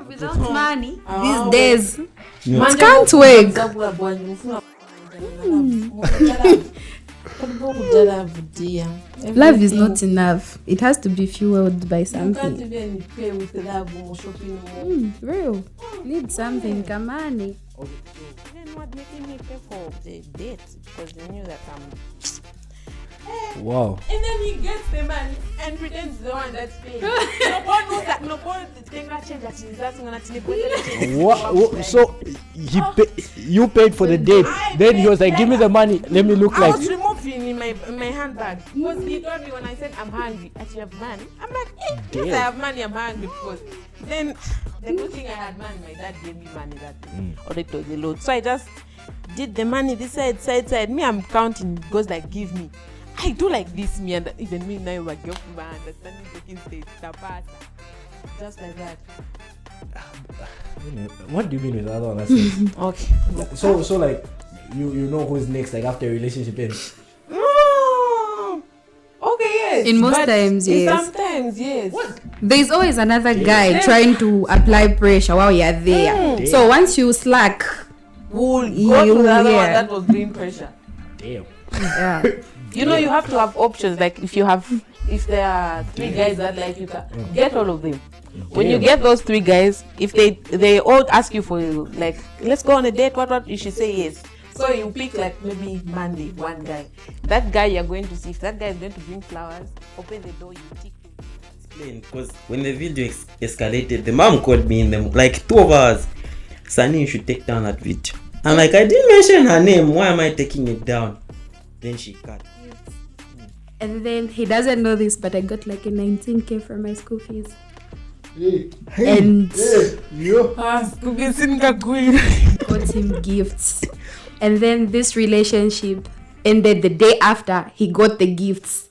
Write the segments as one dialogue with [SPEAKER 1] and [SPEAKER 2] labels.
[SPEAKER 1] without money these days. It can't work. Love is not enough. It has to be fueled by something.
[SPEAKER 2] You can't even pay with love or shopping.
[SPEAKER 1] Real. Need something. Come on.
[SPEAKER 2] Then what making me pay for the date? Because they knew that
[SPEAKER 3] Wow.
[SPEAKER 2] And then he gets the money and pretends the one that's paying. Nobody knows that. Nobody change that he's asking on a
[SPEAKER 3] What? So you paid for the date. Then he was like, "Give me the money. Let me look
[SPEAKER 2] I
[SPEAKER 3] like."
[SPEAKER 2] was removing in my handbag because he told me when I said I'm hungry, actually have money. I'm like, yes, I have money. I'm hungry because then the good thing I had money. My dad gave me money that day, or it was a load. So I just did the money this side. Me, I'm counting. It goes like, give me. I do like this, me, and even me now, I get my understanding taking stage, just like that.
[SPEAKER 3] What do you mean with that one?
[SPEAKER 2] Okay.
[SPEAKER 3] So like, you know who's next, like after a relationship ends?
[SPEAKER 2] Okay, yes.
[SPEAKER 1] In most times, yes.
[SPEAKER 2] Sometimes, yes. What?
[SPEAKER 1] There's always another guy trying to apply pressure while you're there. So once you slack,
[SPEAKER 2] we'll go to the other one that was doing pressure.
[SPEAKER 3] Damn.
[SPEAKER 1] Yeah.
[SPEAKER 2] You know, you have to have options. Like if there are 3 guys that like you, can get all of them. When you get those 3 guys, if they all ask you for like, let's go on a date, what you should say yes. So you pick like maybe Monday, one guy. That guy you're going to see. If that guy is going to bring flowers, open the door, you tick.
[SPEAKER 4] Explain, because when the video escalated, the mom called me in them like 2 hours. Sunny, you should take down that video. I'm like, I didn't mention her name. Why am I taking it down? Then she cut.
[SPEAKER 1] And then he doesn't know this, but I got like a 19K for my school fees.
[SPEAKER 3] And
[SPEAKER 1] got him gifts. And then this relationship ended the day after he got the gifts.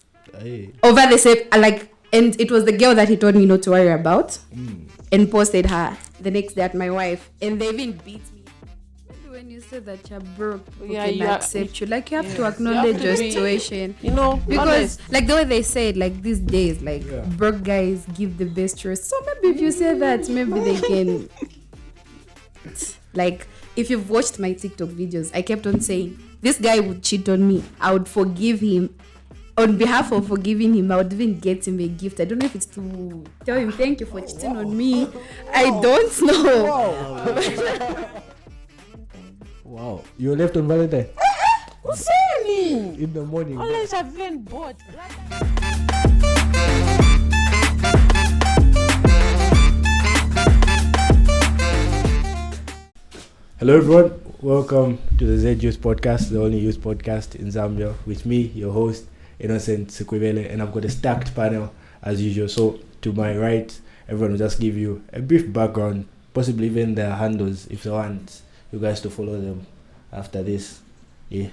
[SPEAKER 1] Over the same, and it was the girl that he told me not to worry about, and posted her the next day at my wife, and they even beat me. When you say that you're broke, people can accept you. Like, you have to acknowledge your situation.
[SPEAKER 2] You know,
[SPEAKER 1] because
[SPEAKER 2] honest.
[SPEAKER 1] like the way they say it, like these days, like broke guys give the best choice. So maybe if you say that, maybe they can. Like, if you've watched my TikTok videos, I kept on saying this guy would cheat on me. I would forgive him. On behalf of forgiving him, I would even get him a gift. I don't know if it's to tell him thank you for cheating on me. I don't know.
[SPEAKER 3] Wow. You left on Valentine?
[SPEAKER 2] Who's saying
[SPEAKER 3] In the morning.
[SPEAKER 2] Unless I've been bored.
[SPEAKER 3] Hello everyone. Welcome to the Zed Youth Podcast, the only youth podcast in Zambia. With me, your host, Innocent Sikwibele, and I've got a stacked panel as usual. So to my right, everyone will just give you a brief background, possibly even their handles if they want you guys to follow them after this. Yeah.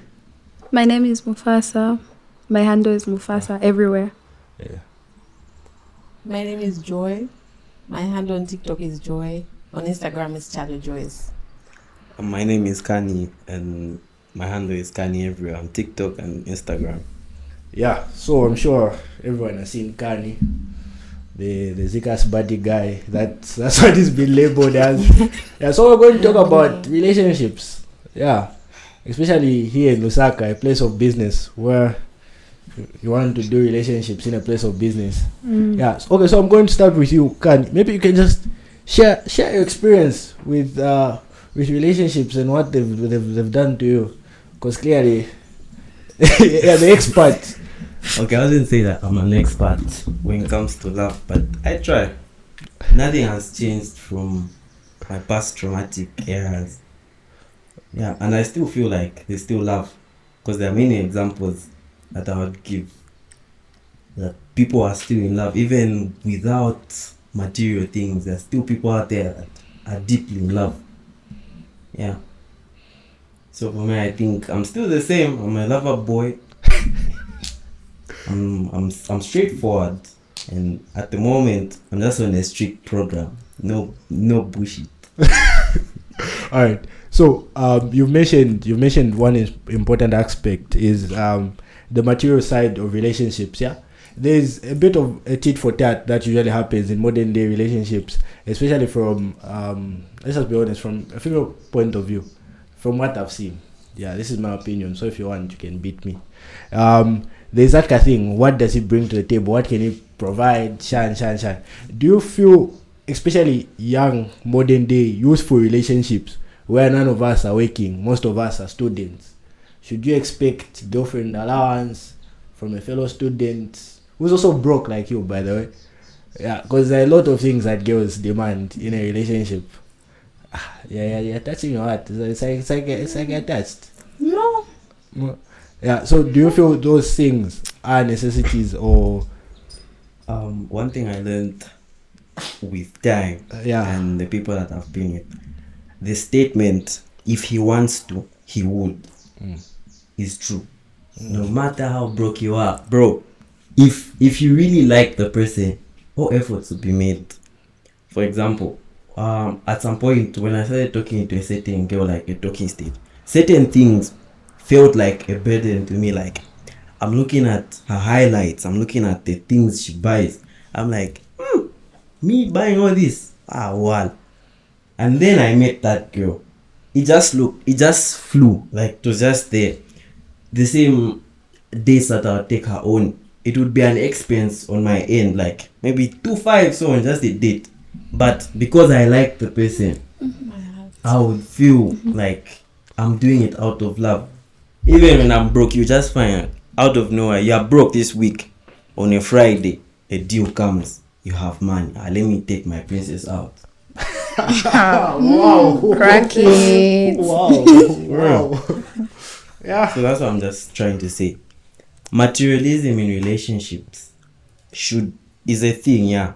[SPEAKER 1] My name is Mufasa. My handle is Mufasa everywhere.
[SPEAKER 3] Yeah.
[SPEAKER 2] My name is Joy. My handle on TikTok is Joy. On Instagram is Charlie Joyce.
[SPEAKER 4] My name is Kanii, and my handle is Kanii everywhere on TikTok and Instagram.
[SPEAKER 3] Yeah, so I'm sure everyone has seen Kanii, the Zika's buddy guy. That's what he's been labeled as. Yeah, so we're going to talk about relationships. Yeah, especially here in Lusaka, a place of business where you want to do relationships in a place of business. Yeah. Okay, so I'm going to start with you, Kanii. Maybe you can just share your experience with relationships and what they've done to you, because clearly you're the expert.
[SPEAKER 4] Okay, I wouldn't say that I'm an expert when it comes to love, but I try. Nothing has changed from my past traumatic eras. Yeah, and I still feel like they still love, because there are many examples that I would give that people are still in love even without material things. There are still people out there that are deeply in love. Yeah. So for me, I think I'm still the same. I'm a lover boy. I'm straightforward, and at the moment I'm just on a strict program. No bullshit.
[SPEAKER 3] All right. So you mentioned one important aspect is the material side of relationships. Yeah. there's a bit of a tit for tat that usually happens in modern day relationships, especially from let's just be honest, from a female point of view, from what I've seen. Yeah, this is my opinion. So if you want, you can beat me. There's that kind of thing. What does he bring to the table? What can he provide? Shan. Do you feel, especially young, modern day, youthful relationships where none of us are working, most of us are students, should you expect girlfriend allowance from a fellow student who's also broke like you, by the way? Yeah, because there are a lot of things that girls demand in a relationship. Yeah, touching your heart. It's like attached.
[SPEAKER 2] No.
[SPEAKER 3] Yeah, so do you feel those things are necessities or...
[SPEAKER 4] One thing I learned with time and the people that I've been with, the statement, if he wants to, he would, is true. No matter how broke you are, bro, if you really like the person, all efforts will be made. For example, at some point when I started talking to a certain girl, like a talking stage, certain things felt like a burden to me. Like, I'm looking at her highlights, I'm looking at the things she buys, I'm like, me buying all this, wow. And then I met that girl. It just flew, like it was just there. The same days that I'll take her on, it would be an expense on my end, like maybe 2-5 so on, just a date. But because I like the person, I would feel like I'm doing it out of love. Even when I'm broke, you just find out of nowhere, you are broke this week. On a Friday, a deal comes, you have money. Let me take my princess out.
[SPEAKER 3] Wow.
[SPEAKER 1] Crack it.
[SPEAKER 3] Wow. Yeah.
[SPEAKER 4] So that's what I'm just trying to say. Materialism in relationships is a thing, yeah.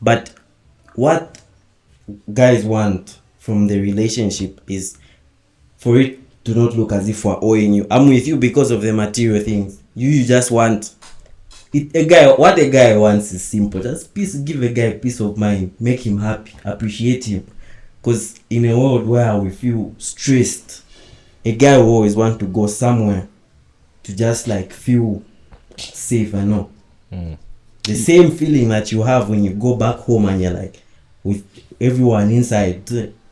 [SPEAKER 4] But what guys want from the relationship is for it to not look as if we're owing you. I'm with you because of the material things. You just want it. What a guy wants is simple. Just give a guy peace of mind, make him happy, appreciate him. Because in a world where we feel stressed, a guy will always want to go somewhere to just like feel safe and all. The same feeling that you have when you go back home and you're like with everyone inside,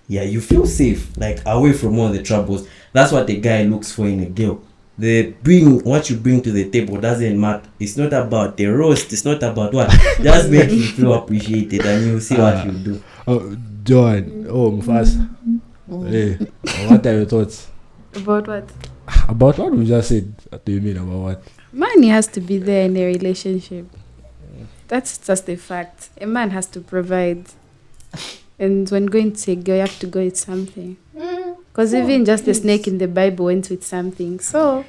[SPEAKER 4] yeah, you feel safe, like away from all the troubles. That's what a guy looks for in a girl. What you bring to the table doesn't matter. It's not about the roast, it's not about what. Just make you feel appreciated and you see what you do.
[SPEAKER 3] Oh, John. Oh, Mufasa. Hey, what are your thoughts?
[SPEAKER 1] About what?
[SPEAKER 3] About what we just said. What do you mean about what?
[SPEAKER 1] Money has to be there in a relationship. That's just a fact. A man has to provide. And when going to a girl, you have to go with something. Because even just the snake in the Bible went with something. So,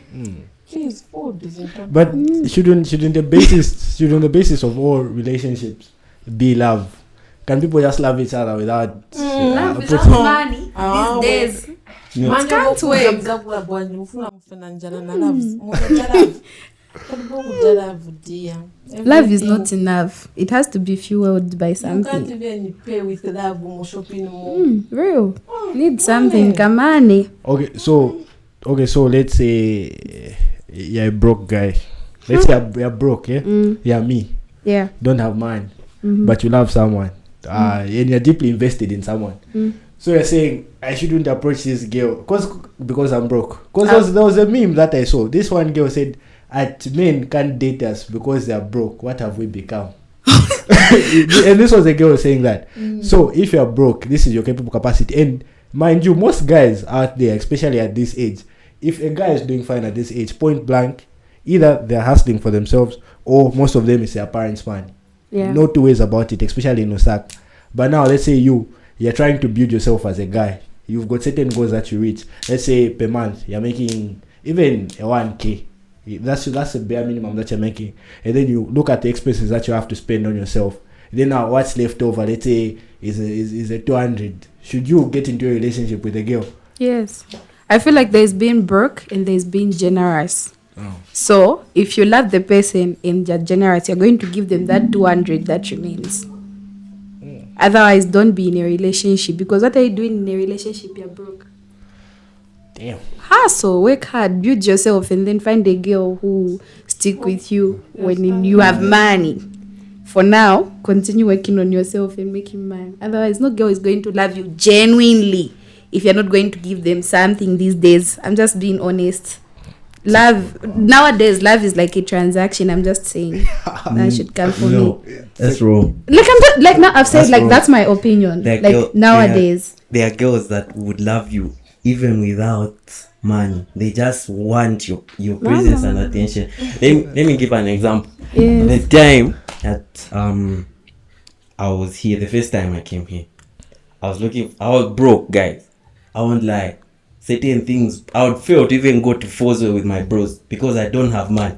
[SPEAKER 2] Please, food is important.
[SPEAKER 3] but shouldn't the basis of all relationships be love? Can people just love each other without
[SPEAKER 1] love without
[SPEAKER 3] putting-
[SPEAKER 1] money these days.
[SPEAKER 4] No.
[SPEAKER 1] It can't work. Love is not enough. It has to be fueled by
[SPEAKER 2] You can't
[SPEAKER 1] something.
[SPEAKER 2] even pay with love or shopping.
[SPEAKER 1] Real. Need something. Kamani.
[SPEAKER 3] Okay, so let's say you're a broke guy. Let's say you're broke, yeah? Yeah, me.
[SPEAKER 1] Yeah.
[SPEAKER 3] Don't have mine. But you love someone. And you're deeply invested in someone. So you're saying I shouldn't approach this girl because I'm broke. Because there was a meme that I saw. This one girl said, men can't date us because they're broke. What have we become? And this was a girl saying that. So if you're broke, this is your capable capacity. And mind you, most guys out there, especially at this age, if a guy is doing fine at this age, point blank, either they're hustling for themselves or most of them is their parents' money.
[SPEAKER 1] Yeah.
[SPEAKER 3] No two ways about it, especially in Osaka. But now let's say you're trying to build yourself as a guy. You've got certain goals that you reach. Let's say per month you're making even a 1K. That's the bare minimum that you're making. And then you look at the expenses that you have to spend on yourself. Then now what's left over, let's say, is a 200. Should you get into a relationship with a girl?
[SPEAKER 1] Yes. I feel like there's being broke and there's being generous.
[SPEAKER 3] Oh.
[SPEAKER 1] So if you love the person and you're generous, you're going to give them that 200 that remains. Otherwise, don't be in a relationship, because what are you doing in a relationship? You're broke.
[SPEAKER 3] Damn.
[SPEAKER 1] Hustle, work hard, build yourself, and then find a girl who stick with you when you have money. For now, continue working on yourself and making money. Otherwise, no girl is going to love you genuinely if you're not going to give them something these days. I'm just being honest. Love nowadays, love is like a transaction. I'm just saying that should come from me.
[SPEAKER 4] That's wrong.
[SPEAKER 1] Like I'm just like now I've said like that's my opinion. Nowadays,
[SPEAKER 4] there are girls that would love you even without money. They just want your presence and attention. Let me give an example.
[SPEAKER 1] Yes.
[SPEAKER 4] The time that I was here, the first time I came here, I was broke, guys. I won't lie. Certain things I would fail to even go to Fozo with my bros because I don't have money,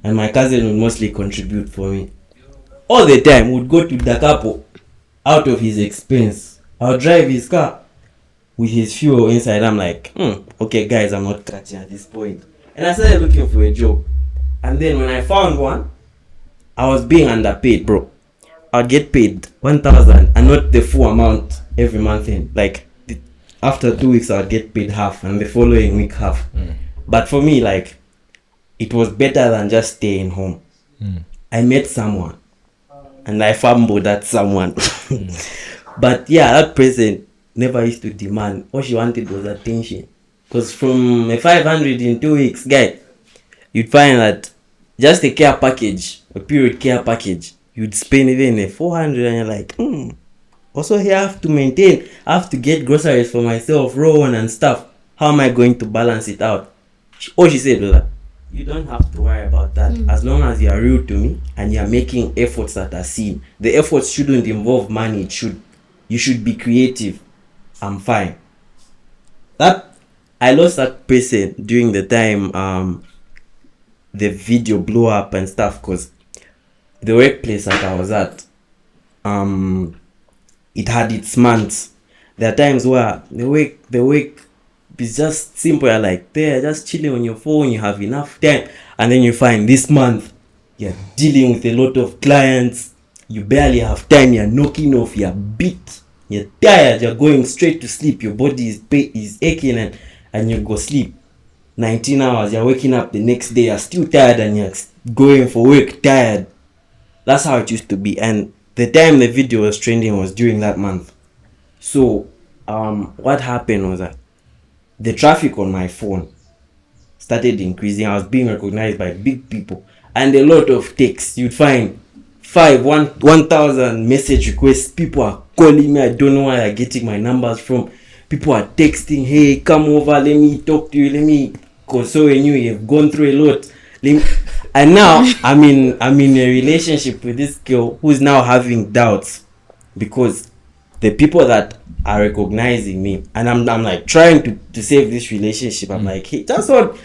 [SPEAKER 4] and my cousin would mostly contribute for me. All the time would go to Dakapo out of his expense. I'll drive his car with his fuel inside. I'm like, okay guys, I'm not catching at this point. And I started looking for a job. And then when I found one, I was being underpaid, bro. I'd get paid 1,000 and not the full amount every month in. Like after 2 weeks I'd get paid half and the following week half. But for me, like, it was better than just staying home. I met someone and I fumbled at someone. But yeah, that person never used to demand. All she wanted was attention. Because from a 500 in 2 weeks, guy, you'd find that just a care package, a period care package, you'd spend even a 400 and you're like, also here I have to maintain, I have to get groceries for myself, Rowan and stuff. How am I going to balance it out? She said was that you don't have to worry about that. As long as you are real to me and you are making efforts that are seen. The efforts shouldn't involve money. You should be creative. I'm fine. That I lost that person during the time the video blew up and stuff, because the workplace that I was at, it had its months. There are times where the work is just simple. You're like there, just chilling on your phone, you have enough time, and then you find this month you're dealing with a lot of clients, you barely have time, you're knocking off, you're beat, you're tired, you're going straight to sleep, your body is aching, and you go sleep 19 hours, you're waking up the next day, you're still tired, and you're going for work tired. That's how it used to be. And the time the video was trending was during that month. So what happened was that the traffic on my phone started increasing. I was being recognized by big people and a lot of texts. You'd find 1,000 message requests. People are calling me. I don't know where they're getting my numbers from. People are texting, hey, come over, let me talk to you, let me console you, you've gone through a lot. And now I'm in a relationship with this girl who's now having doubts because the people that are recognizing me, and I'm like trying to save this relationship. I'm like, hey, that's all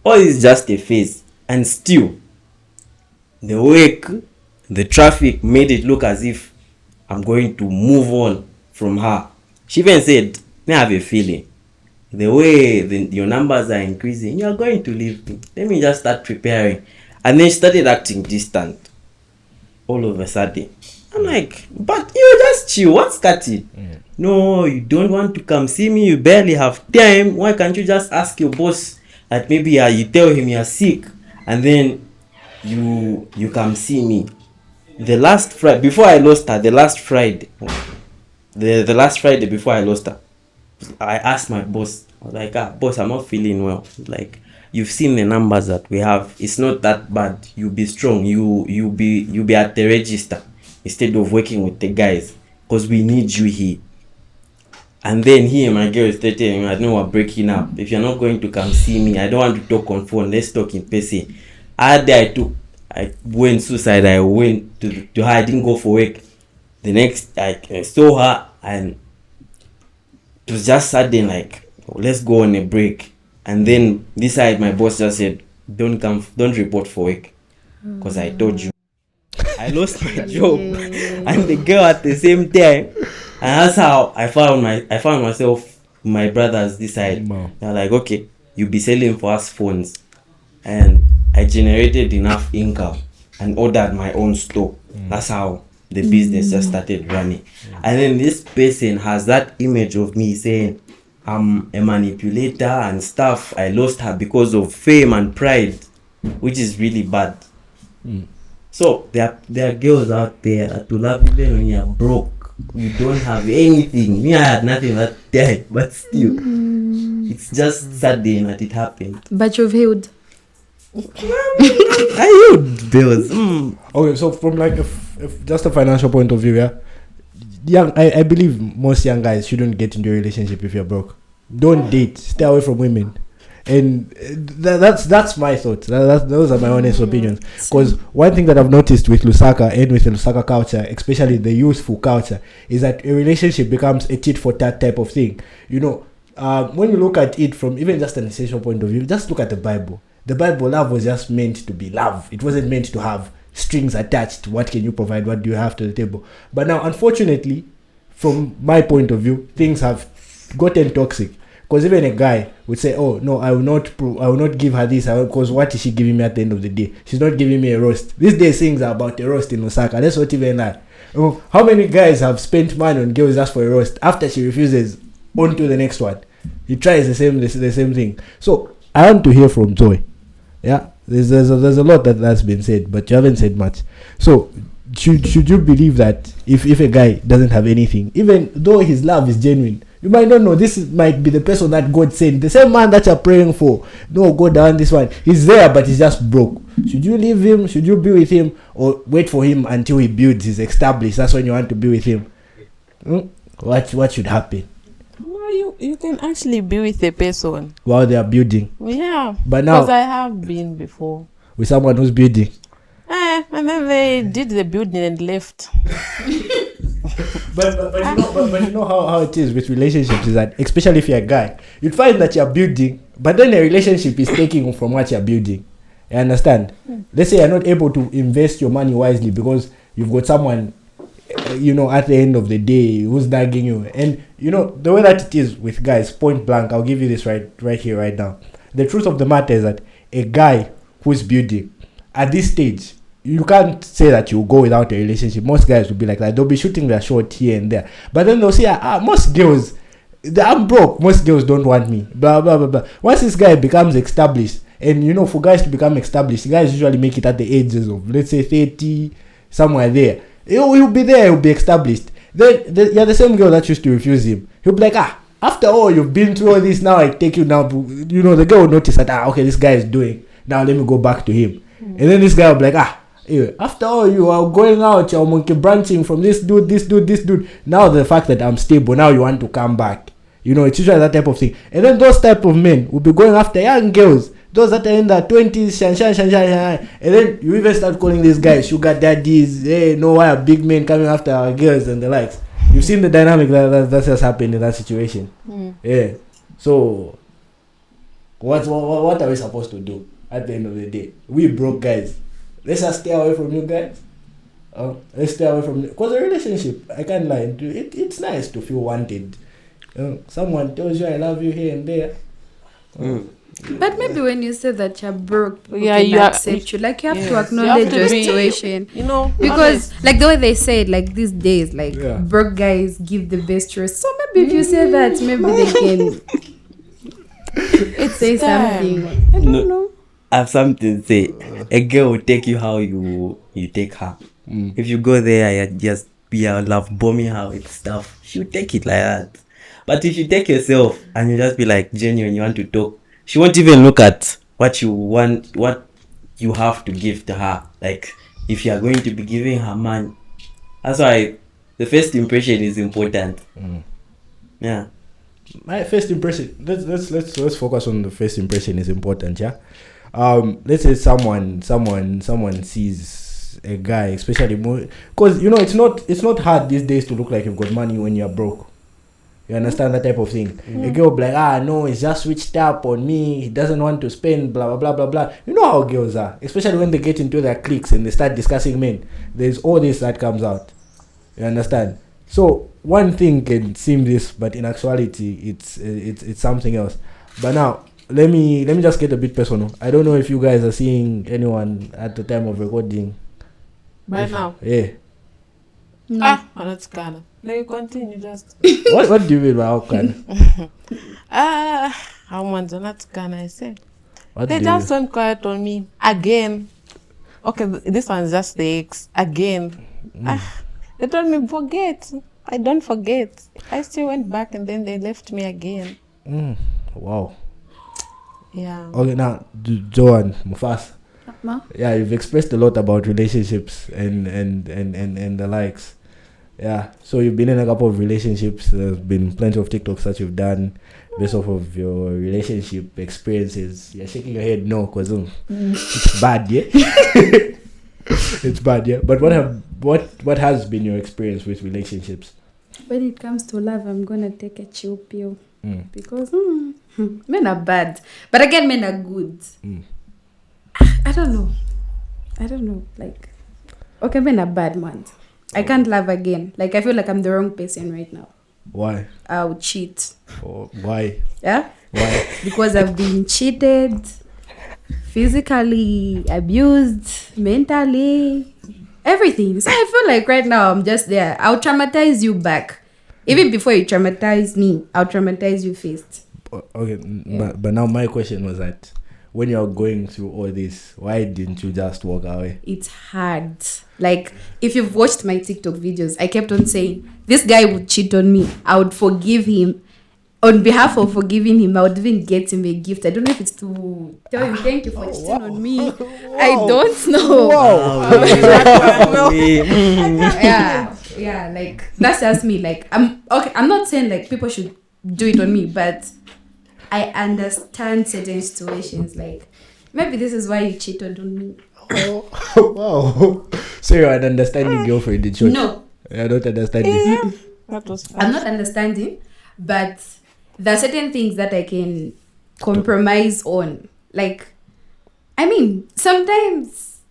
[SPEAKER 4] is just a phase. And still the work, the traffic made it look as if I'm going to move on from her. She even said, I have a feeling the way your numbers are increasing, you're going to leave me. Let me just start preparing. And then she started acting distant all of a sudden. I'm like, but you just chill. What's cutting? No, you don't want to come see me. You barely have time. Why can't you just ask your boss that maybe you tell him you're sick and then you come see me? The last Friday before I lost her, the last Friday before I lost her, I asked my boss, I was like, boss, I'm not feeling well. Like, you've seen the numbers that we have. It's not that bad. You be strong. You be at the register instead of working with the guys, because we need you here. And then he and my girl is telling me, I know we're breaking up. If you're not going to come see me, I don't want to talk on phone. Let's talk in person. I went suicide. I went to her. I didn't go for work. The next, I saw her, and it was just sudden, like, let's go on a break. And then this side, my boss just said, don't report for work, because I told you. I lost my job and the girl at the same time, and that's how I found myself with my brothers this side. They're like, okay, you'll be selling for us phones, and I generated enough income and ordered my own store. That's how the business just started running. And then this person has that image of me saying I'm a manipulator and stuff. I lost her because of fame and pride. which is really bad. So there are girls out there that will love even when you're broke. You don't have anything. Me, I had nothing that day, but still, it's just sudden that it happened.
[SPEAKER 1] But you've healed.
[SPEAKER 4] I healed bills.
[SPEAKER 3] Okay, so from like if just a financial point of view, I believe most young guys shouldn't get into a relationship if you're broke. Don't date. Stay away from women. And that's my thoughts. Those are my honest opinions. Because one thing that I've noticed with Lusaka and with the Lusaka culture, especially the youthful culture, is that a relationship becomes a tit for tat type of thing. You know, when you look at it from even just an essential point of view, just look at the Bible. The Bible, love was just meant to be love. It wasn't meant to have strings attached. What can you provide? What do you have to the table? But now, unfortunately, from my point of view, things have gotten toxic. Because even a guy would say, "Oh no, I will not give her this because what is she giving me at the end of the day? She's not giving me a roast." These days, things are about a roast in Osaka. That's what even like. How many guys have spent money on girls just for a roast? After she refuses, on to the next one. He tries the same thing. So I want to hear from Zoe. Yeah, there's a lot that's been said, but you haven't said much. So should you believe that if a guy doesn't have anything, even though his love is genuine, you might not know might be the person that God sent, the same man that you're praying for. No, go down this one. He's there, but he's just broke. Should you leave him? Should you be with him, or wait for him until he builds, he's established? That's when you want to be with him. What should happen?
[SPEAKER 2] You can actually be with a person
[SPEAKER 3] while they are building.
[SPEAKER 2] Yeah,
[SPEAKER 3] but now,
[SPEAKER 2] because I have been before
[SPEAKER 3] with someone who's building.
[SPEAKER 2] And then they did the building and left.
[SPEAKER 3] but you know how it is with relationships is that, especially if you're a guy, you'd find that you're building, but then a relationship is taking from what you're building. You understand? Let's say you're not able to invest your money wisely because you've got someone, at the end of the day, who's nagging you. And the way that it is with guys, point blank, I'll give you this right here, right now. The truth of the matter is that a guy who's building at this stage, you can't say that you go without a relationship. Most guys will be like that. They'll be shooting their shot here and there. But then they'll say, most girls, I'm broke. Most girls don't want me. Blah, blah, blah, blah. Once this guy becomes established, and for guys to become established, guys usually make it at the ages of, let's say, 30, somewhere there. He'll be there, he'll be established. Then you're the same girl that used to refuse him. He'll be like, after all you've been through all this, now I take you now. The girl will notice that, okay, this guy is doing. Now let me go back to him. And then this guy will be like, after all you are going out, you're monkey branching from this dude. Now the fact that I'm stable, now you want to come back. It's usually that type of thing. And then those type of men will be going after young girls. Those that are in their 20s, shan. And then you even start calling these guys sugar daddies. Hey, why are big men coming after our girls and the likes? You've seen the dynamic that has happened in that situation. Yeah. So, what are we supposed to do at the end of the day? We broke guys. Let's just stay away from you guys. Let's stay away from you. Because a relationship, I can't lie, it's nice to feel wanted. Someone tells you I love you here and there.
[SPEAKER 1] But maybe when you say that you're broke, you accept you. Like, you have to acknowledge your situation. Because like the way they say it, like these days, like broke guys give the best roast. So maybe if you say that, maybe they can say something. I don't know.
[SPEAKER 4] I have something to say. A girl will take you how you take her. If you go there and just be a love bombing her with stuff, she'll take it like that. But if you take yourself and you just be like genuine, you want to talk, she won't even look at what you want, what you have to give to her. Like, if you are going to be giving her money. That's why the first impression is important. Yeah.
[SPEAKER 3] My first impression, let's focus on the first impression is important, yeah? Let's say someone sees a guy, especially more, because it's not hard these days to look like you've got money when you're broke. You understand that type of thing? A girl be like, no, he's just switched up on me. He doesn't want to spend, blah, blah, blah, blah, blah. You know how girls are, especially when they get into their cliques and they start discussing men. There's all this that comes out. You understand? So one thing can seem this, but in actuality, it's something else. But now, let me just get a bit personal. I don't know if you guys are seeing anyone at the time of recording.
[SPEAKER 2] Right now?
[SPEAKER 3] Yeah.
[SPEAKER 2] No. That's Ghana. Let you continue just.
[SPEAKER 3] What do you mean by how Ghana?
[SPEAKER 2] How much not Ghana I say? They just went quiet on me again. Okay, this one's just the ex again. They told me forget. I don't forget. I still went back and then they left me again.
[SPEAKER 3] Wow.
[SPEAKER 2] Yeah.
[SPEAKER 3] Okay, now Joanne, Mufasa.
[SPEAKER 1] Ma?
[SPEAKER 3] Yeah, you've expressed a lot about relationships and the likes. Yeah, so you've been in a couple of relationships. There's been plenty of TikToks that you've done based off of your relationship experiences. You're shaking your head no, because it's bad, yeah. It's bad, yeah. But what has been your experience with relationships?
[SPEAKER 1] When it comes to love, I'm gonna take a chill pill because men are bad, but again, men are good. I don't know. Like, okay, men are bad, man. I can't love again. Like, I feel like I'm the wrong person right now.
[SPEAKER 3] Why?
[SPEAKER 1] I would cheat.
[SPEAKER 3] Why?
[SPEAKER 1] Yeah?
[SPEAKER 3] Why?
[SPEAKER 1] Because I've been cheated, physically abused, mentally, everything. So I feel like right now I'm just there. I'll traumatize you back. Even before you traumatize me, I'll traumatize you first.
[SPEAKER 3] Okay, but now my question was that when you're going through all this, why didn't you just walk away?
[SPEAKER 1] It's hard. Like, if you've watched my TikTok videos, I kept on saying, this guy would cheat on me. I would forgive him. On behalf of forgiving him, I would even get him a gift. I don't know if it's to tell him thank you for cheating on me. I don't know. Yeah, like, that's just me. Like, I'm not saying like people should do it on me, but I understand certain situations. Like, maybe this is why you cheated on me.
[SPEAKER 3] Wow. So you're an understanding girlfriend in short?
[SPEAKER 1] No.
[SPEAKER 3] I don't understand it.
[SPEAKER 1] I'm not understanding, but there are certain things that I can compromise on. Like, sometimes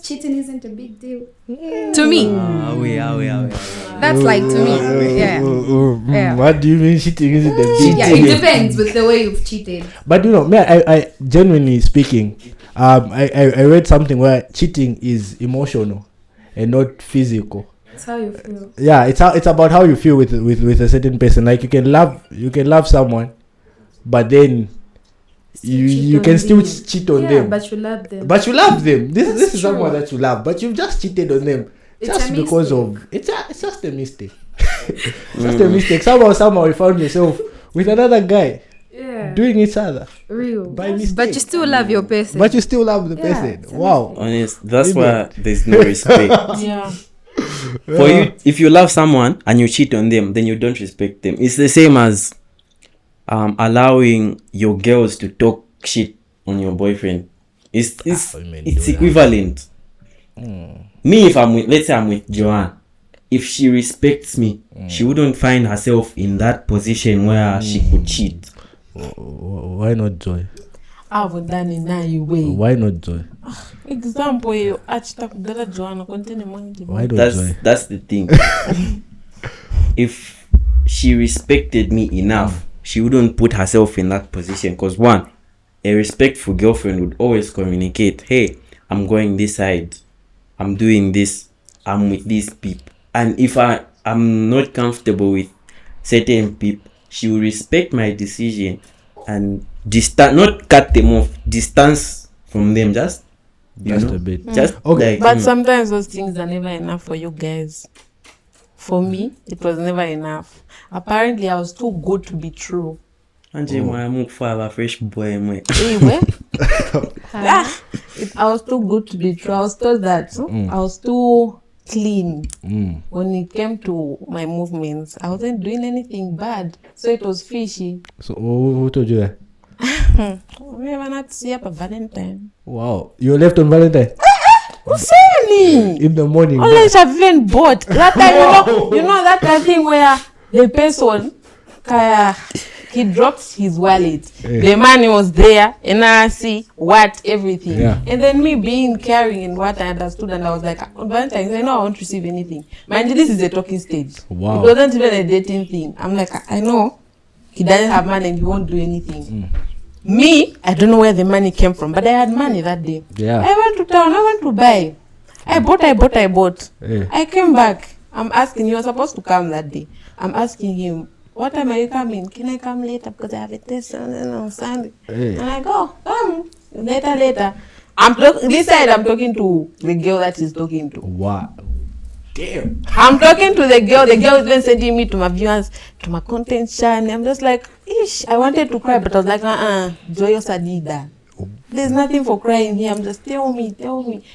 [SPEAKER 1] cheating isn't a big deal to me. That's like to me. Yeah.
[SPEAKER 3] What do you mean cheating isn't a big deal?
[SPEAKER 1] Yeah, it depends with the way you've cheated.
[SPEAKER 3] But I genuinely speaking, I read something where cheating is emotional and not physical.
[SPEAKER 1] That's how you feel.
[SPEAKER 3] Yeah, it's about how you feel with a certain person. Like, you can love someone, but then you can still cheat on them.
[SPEAKER 1] But you love them.
[SPEAKER 3] This is someone that you love, but you've just cheated on them just because of it's just a mistake. Just a mistake. Somehow you found yourself with another guy.
[SPEAKER 1] Yeah.
[SPEAKER 3] Doing each other.
[SPEAKER 1] Real.
[SPEAKER 3] By mistake.
[SPEAKER 1] But you still love your person.
[SPEAKER 3] But you still love the person. Wow.
[SPEAKER 4] Honest, that's why there's no respect.
[SPEAKER 2] Yeah.
[SPEAKER 4] For you, if you love someone and you cheat on them, then you don't respect them. It's the same as allowing your girls to talk shit on your boyfriend. It's equivalent. Me, if let's say I'm with Joanne, if she respects me, she wouldn't find herself in that position where she could cheat.
[SPEAKER 3] Why not Joy?
[SPEAKER 2] I've done it now, you way.
[SPEAKER 3] Why not Joy?
[SPEAKER 2] Example, you actually kudala Joanna continue money.
[SPEAKER 3] Why not Joy?
[SPEAKER 4] That's the thing. If she respected me enough, she wouldn't put herself in that position. Because one, a respectful girlfriend would always communicate, hey, I'm going this side, I'm doing this, I'm with these people. And if I'm not comfortable with certain people, she will respect my decision and not cut them off, distance from them, just
[SPEAKER 3] a bit.
[SPEAKER 4] Just
[SPEAKER 3] okay.
[SPEAKER 4] Like,
[SPEAKER 2] But sometimes those things are never enough for you guys. For me, it was never enough. Apparently, I was too good to be true.
[SPEAKER 4] Anje mwa mukufala fresh boy mwe.
[SPEAKER 2] Anyway, I was too good to be true. I was told that I was too clean when it came to my movements. I wasn't doing anything bad, so it was fishy.
[SPEAKER 3] So who told you that?
[SPEAKER 2] We were not see up a Valentine.
[SPEAKER 3] Wow, you left on Valentine?
[SPEAKER 2] Who's saying
[SPEAKER 3] in the morning?
[SPEAKER 2] Unless I've even bought that time. You know that thing where the person he dropped his wallet. The money was there, and I see everything. Yeah. And then me being caring in what I understood, and I was like, on Valentine's, I know I won't receive anything. Mind you, this is a talking stage.
[SPEAKER 3] Wow.
[SPEAKER 2] It wasn't even a dating thing. I'm like, I know he doesn't have money and he won't do anything. Me, I don't know where the money came from, but I had money that day.
[SPEAKER 3] Yeah.
[SPEAKER 2] I went to town, I went to buy. I bought.
[SPEAKER 3] Yeah.
[SPEAKER 2] I came back. I'm asking, he was supposed to come that day. I'm asking him, what time are you coming? Can I come later because I have a test on Sunday? And I go, come later. This side I'm talking to the girl that he's talking to.
[SPEAKER 3] Wow. Damn.
[SPEAKER 2] I'm talking to the girl. The girl is then sending me to my viewers, to my content channel. I'm just like, ish, I wanted to cry, but I was like, joyous Adida. There's nothing for crying here. I'm just, tell me.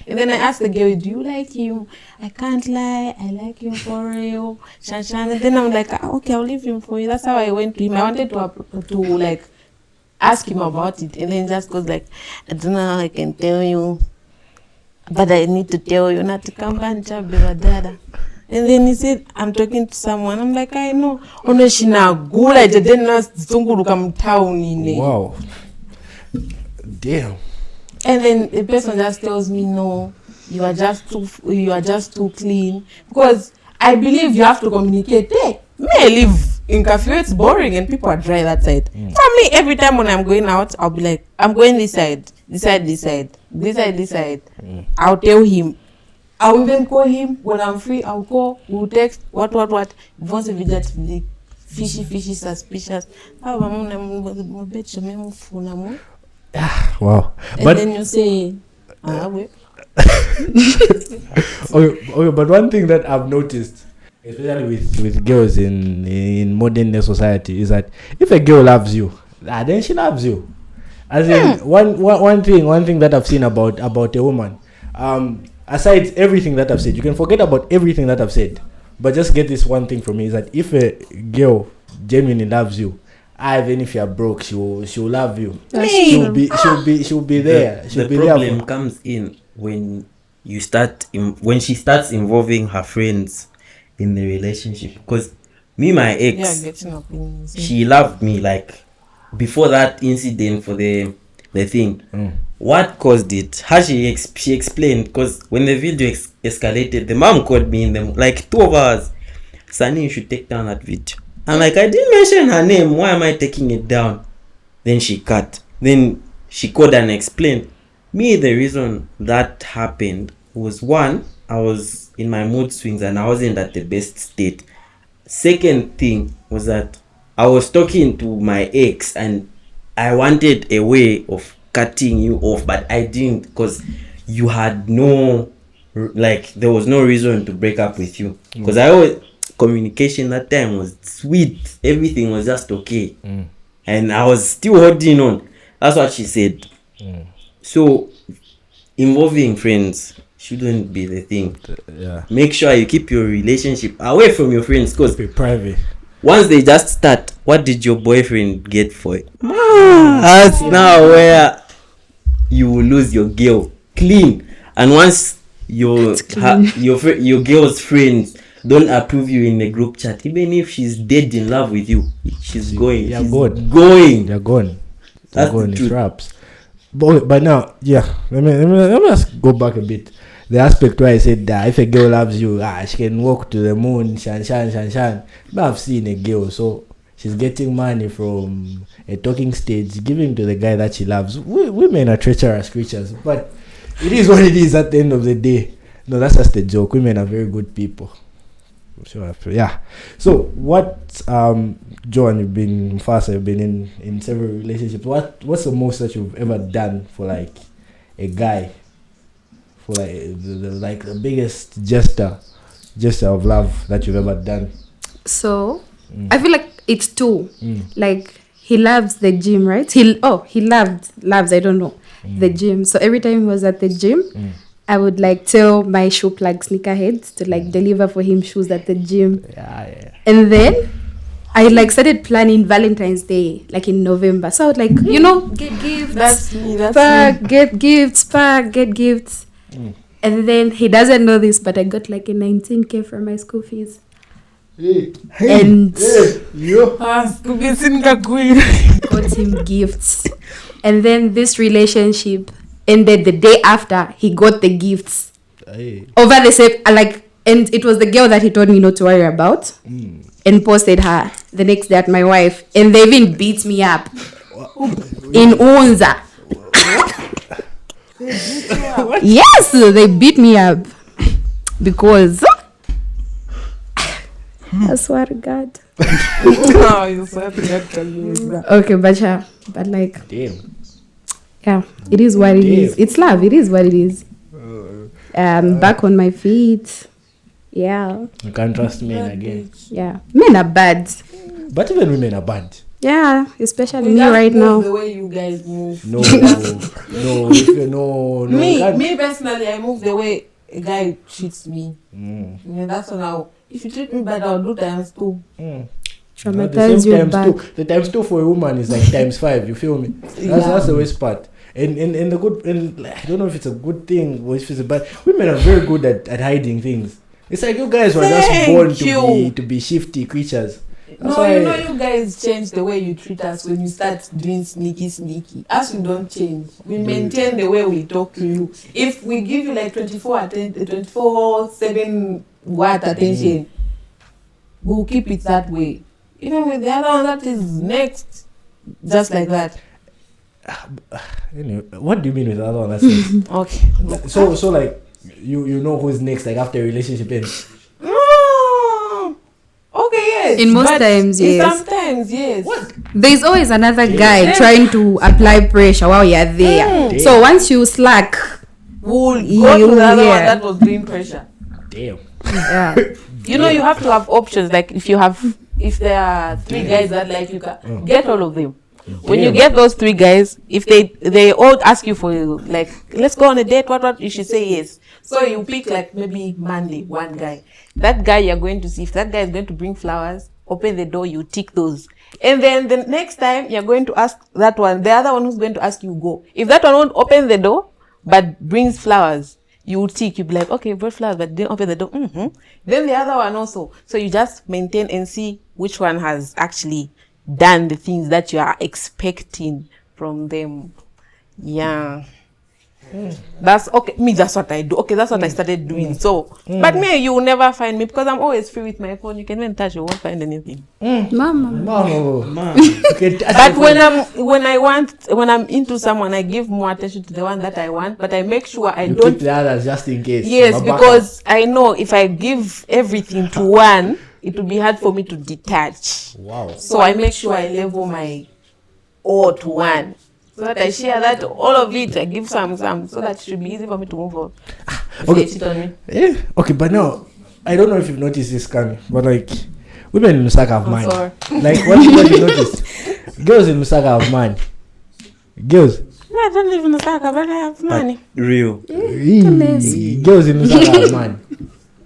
[SPEAKER 2] And then I asked the girl, do you like him? I can't lie. I like him for real. Shan. And then I'm like, okay, I'll leave him for you. That's how I went to him. I wanted to like ask him about it. And then just goes like, I don't know how I can tell you, but I need to tell you not to come and chat with dada. And then he said, I'm talking to someone. I'm like, I know.
[SPEAKER 3] Wow. Damn.
[SPEAKER 2] And then the person just tells me, no, you are just too clean. Because I believe you have to communicate. Hey, me I live in Cafe, it's boring and people are dry that side. For me, every time when I'm going out, I'll be like, I'm going this side. I'll tell him. I'll even call him when I'm free. I'll call, we'll text, what. Once a visit, fishy, suspicious.
[SPEAKER 3] Wow.
[SPEAKER 2] And then you say, wait.
[SPEAKER 3] Okay, but one thing that I've noticed, especially with girls in modern day society, is that if a girl loves you, then she loves you. As in one thing that I've seen about a woman, aside everything that I've said, you can forget about everything that I've said, but just get this one thing from me, is that if a girl genuinely loves you, even if you're broke, she'll love you. She'll be there.
[SPEAKER 4] The problem comes in when she starts involving her friends in the relationship. Because my ex, she loved me like before that incident for the thing. What caused it? How she explained, because when the video escalated, the mom called me in them like 2 hours. Sunny, you should take down that video. I'm like, I didn't mention her name. Why am I taking it down? Then she cut. Then she called and explained. The reason that happened was, one, I was in my mood swings and I wasn't at the best state. Second thing was that I was talking to my ex and I wanted a way of cutting you off, but I didn't, because you had there was no reason to break up with you. Because communication that time was sweet. Everything was just okay. And I was still holding on. That's what she said. So involving friends shouldn't be the thing. Make sure you keep your relationship away from your friends, because
[SPEAKER 3] be private.
[SPEAKER 4] Once they just start, what did your boyfriend get for it? That's now where you will lose your girl clean. And once your girl's friends don't approve you in the group chat, even if she's dead in love with you, she's going.
[SPEAKER 3] You're
[SPEAKER 4] going.
[SPEAKER 3] They're gone.
[SPEAKER 4] That's
[SPEAKER 3] gone.
[SPEAKER 4] the
[SPEAKER 3] It's wraps. But now, let me just go back a bit. The aspect where I said that if a girl loves you, she can walk to the moon, shan. But I've seen a girl, so she's getting money from a talking stage, giving to the guy that she loves. Women are treacherous creatures, but it is what it is at the end of the day. No, that's just a joke. Women are very good people. Sure. Yeah. So what, Joan, you've been Mufasa, you've been in several relationships. What's the most that you've ever done for like a guy? For like the biggest gesture of love that you've ever done?
[SPEAKER 1] So I feel like it's 2. Like he loves the gym, right? He loves I don't know, the gym. So every time he was at the gym, I would like tell my shoe plug sneakerheads to like deliver for him shoes at the gym.
[SPEAKER 3] Yeah.
[SPEAKER 1] And then I like started planning Valentine's Day like in November. So I would like, get gifts.
[SPEAKER 2] That's me.
[SPEAKER 1] Get gifts. And then he doesn't know this, but I got like a 19K for my school fees. And got him gifts. And then this relationship ended the day after he got the gifts. Over the same, and it was the girl that he told me not to worry about, and posted her the next day at my wife, and they even beat me up in Unza. Yes, they beat me up because I swear to God.
[SPEAKER 2] No, you said that.
[SPEAKER 1] Okay, but like,
[SPEAKER 3] Damn.
[SPEAKER 1] yeah, it is what it is. It's love. It is what it is. Back on my feet. Yeah.
[SPEAKER 3] You can't trust men again.
[SPEAKER 1] Yeah. Men are bad.
[SPEAKER 3] But even women are bad.
[SPEAKER 1] Yeah, especially
[SPEAKER 2] We
[SPEAKER 1] me
[SPEAKER 2] just
[SPEAKER 1] right
[SPEAKER 2] move
[SPEAKER 1] now.
[SPEAKER 2] The way you guys move.
[SPEAKER 3] No, if you no.
[SPEAKER 2] Me personally, I move the way a guy treats me. Yeah, that's how. If you treat me bad, I'll do times 2.
[SPEAKER 1] Traumatize you back.
[SPEAKER 3] The times 2 for a woman is like times 5. You feel me? That's the worst part. And the good, and I don't know if it's a good thing or if it's a bad. Women are very good at hiding things. It's like you guys were just born to be shifty creatures. That's
[SPEAKER 2] No, you know you guys change the way you treat us when you start doing sneaky. Us, we don't change. We maintain the way we talk to you. If we give you like 24/7 word attention, we'll keep it that way. Even with the other one that is next, just like that.
[SPEAKER 3] Anyway, what do you mean with the other one? That's it?
[SPEAKER 2] Okay.
[SPEAKER 3] So like you know who's next, like after a relationship ends.
[SPEAKER 2] Okay, yes.
[SPEAKER 1] In most times, yes.
[SPEAKER 2] Sometimes, yes.
[SPEAKER 3] What?
[SPEAKER 1] There's always another guy trying to apply pressure while you're there. So once you slack,
[SPEAKER 2] We'll go to the other one that was doing pressure.
[SPEAKER 3] Damn.
[SPEAKER 1] yeah.
[SPEAKER 2] You know, you have to have options. Like if there are 3 guys that like you, get all of them. When you get those 3 guys, if they all ask you for like, let's go on a date, what you should say yes. So you pick like maybe Monday 1 guy. That guy you're going to see, if that guy is going to bring flowers, open the door, you tick those. And then the next time you're going to ask that one, the other one who's going to ask you go. If that one won't open the door but brings flowers, you will tick. You'll be like, okay, brought flowers but didn't open the door. Then the other one also. So you just maintain and see which one has actually done the things that you are expecting from them. Yeah. That's okay. Me, that's what I do. Okay, that's what I started doing. So, but me, you will never find me because I'm always free with my phone. You can even touch, you won't find anything.
[SPEAKER 1] Mama.
[SPEAKER 3] Okay,
[SPEAKER 2] But when I'm into someone, I give more attention to the one that I want. But I make sure I
[SPEAKER 3] you
[SPEAKER 2] don't.
[SPEAKER 3] keep the others just in case.
[SPEAKER 2] Yes, because I know if I give everything to one, it will be hard for me to detach.
[SPEAKER 3] Wow.
[SPEAKER 2] So I make sure I level my all to one. So that I share that all of it, I give some, so that it should be easy for me to move on.
[SPEAKER 3] Okay.
[SPEAKER 2] Sit on me.
[SPEAKER 3] Yeah. Okay, but now I don't know if you've noticed this, Kanii, but like women in Lusaka have money. Like what you noticed? Girls in Lusaka have money. Girls.
[SPEAKER 2] No, I don't live in Lusaka, but I have money.
[SPEAKER 4] Real.
[SPEAKER 3] Girls in Lusaka have money.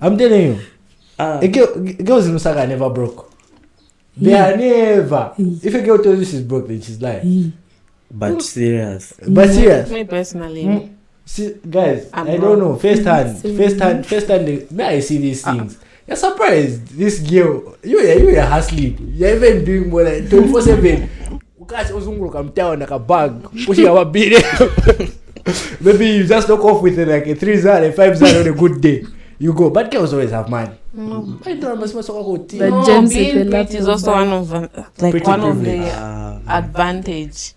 [SPEAKER 3] I'm telling you. Girls in Lusaka are never broke. They are never. If a girl tells you she's broke, then she's lying.
[SPEAKER 4] But serious.
[SPEAKER 3] But serious.
[SPEAKER 2] Me personally.
[SPEAKER 3] See, guys,
[SPEAKER 2] I'm
[SPEAKER 3] I don't know. First hand. May I see these things. You're surprised. This girl, you're hustling. You're even doing more than 24/7. Pushing our beat. Maybe you just knock off with like a 3-zan, a 5-zan on a good day. You go, but girls always have money.
[SPEAKER 1] But
[SPEAKER 2] Being pretty is also one of the advantage.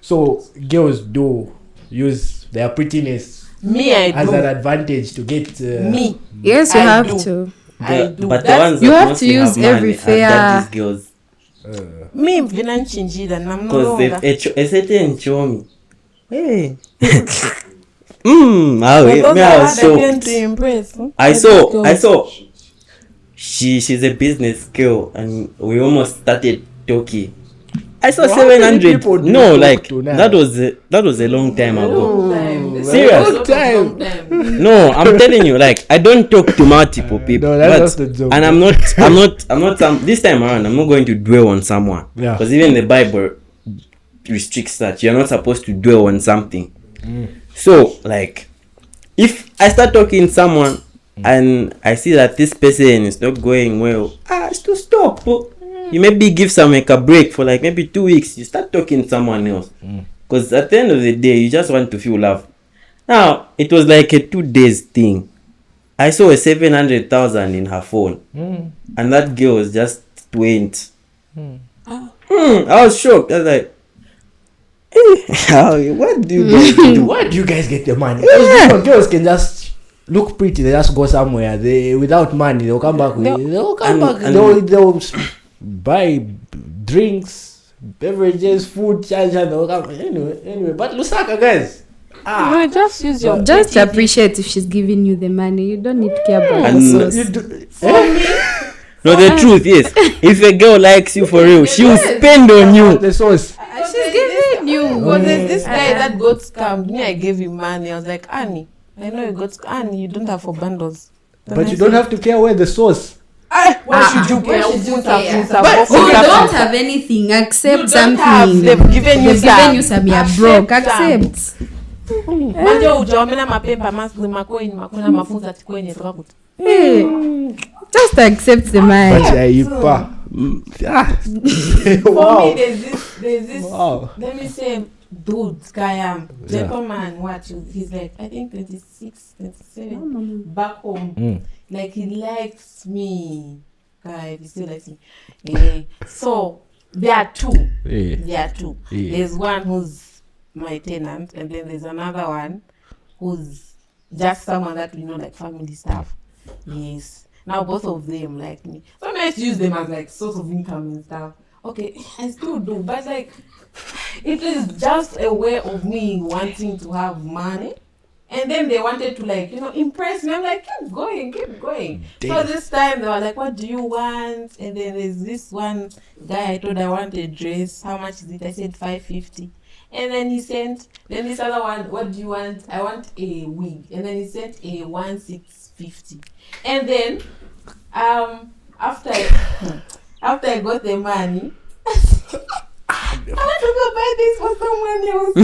[SPEAKER 3] So girls do use their prettiness as an advantage to get
[SPEAKER 2] me.
[SPEAKER 1] Yes, you have to.
[SPEAKER 2] I do.
[SPEAKER 4] But the ones
[SPEAKER 1] you
[SPEAKER 4] that
[SPEAKER 1] have
[SPEAKER 4] mostly
[SPEAKER 1] to use
[SPEAKER 4] have
[SPEAKER 1] every
[SPEAKER 4] money
[SPEAKER 1] fair.
[SPEAKER 4] are these girls.
[SPEAKER 2] Me, vinanchingida, and I'm no
[SPEAKER 4] Because
[SPEAKER 2] longer.
[SPEAKER 4] they've a certain chomi. Hey.
[SPEAKER 2] But
[SPEAKER 4] I
[SPEAKER 2] those
[SPEAKER 4] was
[SPEAKER 2] are hard
[SPEAKER 4] so.
[SPEAKER 2] to impress.
[SPEAKER 4] I saw. She's a business girl, and we almost started talking. I saw 700. No, like that was a long time ago. Serious? No, I'm telling you, like I don't talk to multiple people.
[SPEAKER 3] No, that's the joke.
[SPEAKER 4] And I'm not. This time around, I'm not going to dwell on someone.
[SPEAKER 3] Yeah.
[SPEAKER 4] Because even the Bible restricts that you're not supposed to dwell on something. So, like, if I start talking to someone and I see that this person is not going well, to stop. You maybe give some like a break for like maybe 2 weeks. You start talking to someone else. Because at the end of the day, you just want to feel love. Now, it was like a 2 days thing. I saw a 700,000 in her phone. And that girl was just 20. I was shocked. I was like, hey, what do you guys do?
[SPEAKER 3] Why do you guys get the money? You know, girls can just look pretty. They just go somewhere. They without money, they'll come back. They'll buy drinks, beverages, food, anyway. But Lusaka, guys.
[SPEAKER 2] No, just use your
[SPEAKER 1] Just appreciate if she's giving you the money. You don't need to care about the sauce.
[SPEAKER 4] No, the truth is, if a girl likes you for real, she will spend on you.
[SPEAKER 3] The sauce.
[SPEAKER 2] She's giving you. But there's this guy that got scammed. Me, I gave him money. I was like, Annie, I know you got scammed. Annie, you don't have for bundles. Then
[SPEAKER 3] But
[SPEAKER 2] I
[SPEAKER 3] you don't have to care where the sauce.
[SPEAKER 2] Why should you care?
[SPEAKER 1] But
[SPEAKER 2] But
[SPEAKER 1] you don't have anything. Accept something.
[SPEAKER 2] They've given you
[SPEAKER 1] some. You're broke. Accept.
[SPEAKER 2] Manje ujawamena mapepa makoini makuna mafunza tikwenye tukakuta.
[SPEAKER 1] Just accept the money.
[SPEAKER 3] But
[SPEAKER 2] For me, there's this.
[SPEAKER 3] Wow.
[SPEAKER 2] Let me say, dude, Kayam, gentleman, what? He's like, I think 26, 27, back home. Like, he likes me. Guy, he still likes me. Yeah. So, there are two. There are two. There's one who's my tenant, and then there's another one who's just someone that we know, like family stuff. Yes. Now both of them like me. Sometimes use them as like source of income and stuff. Okay, I still do, but like it is just a way of me wanting to have money. And then they wanted to like, impress me. I'm like, keep going. Damn. So this time they were like, what do you want? And then there's this one guy I told I want a dress. How much is it? I said 550. And then he sent, then this other one, what do you want? I want a wig. And then he sent a 1650. And then after I got the money, I want to go buy this for someone else.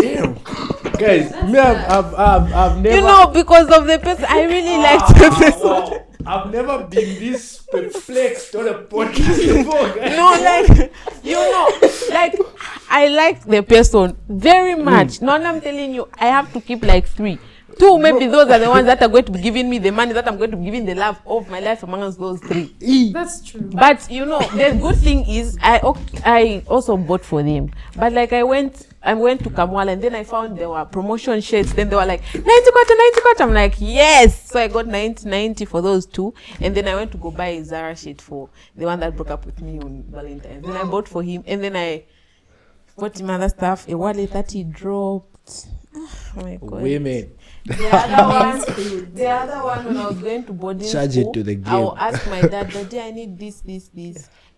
[SPEAKER 3] Damn. Guys, me, I've never...
[SPEAKER 2] because of the person, I really liked the person.
[SPEAKER 3] I've never been this perplexed on a podcast before, guys.
[SPEAKER 2] Like, I like the person very much. Now I'm telling you, I have to keep like 3. 2, maybe those are the ones that are going to be giving me the money that I'm going to be giving the love of my life amongst those 3.
[SPEAKER 1] That's true.
[SPEAKER 2] But the good thing is I also bought for them. But like I went to Kamwala and then I found there were promotion shirts. Then they were like 90 kwata. I'm like, yes. So I got 90 for those 2. And then I went to go buy a Zara shirt for the one that broke up with me on Valentine's. Then I bought for him. And then I bought him other stuff. A wallet that he dropped. Oh my God.
[SPEAKER 3] Women.
[SPEAKER 2] The other one when I was going to boarding
[SPEAKER 3] Charge
[SPEAKER 2] school,
[SPEAKER 3] it to the game.
[SPEAKER 2] I'll ask my dad, Daddy, I need this,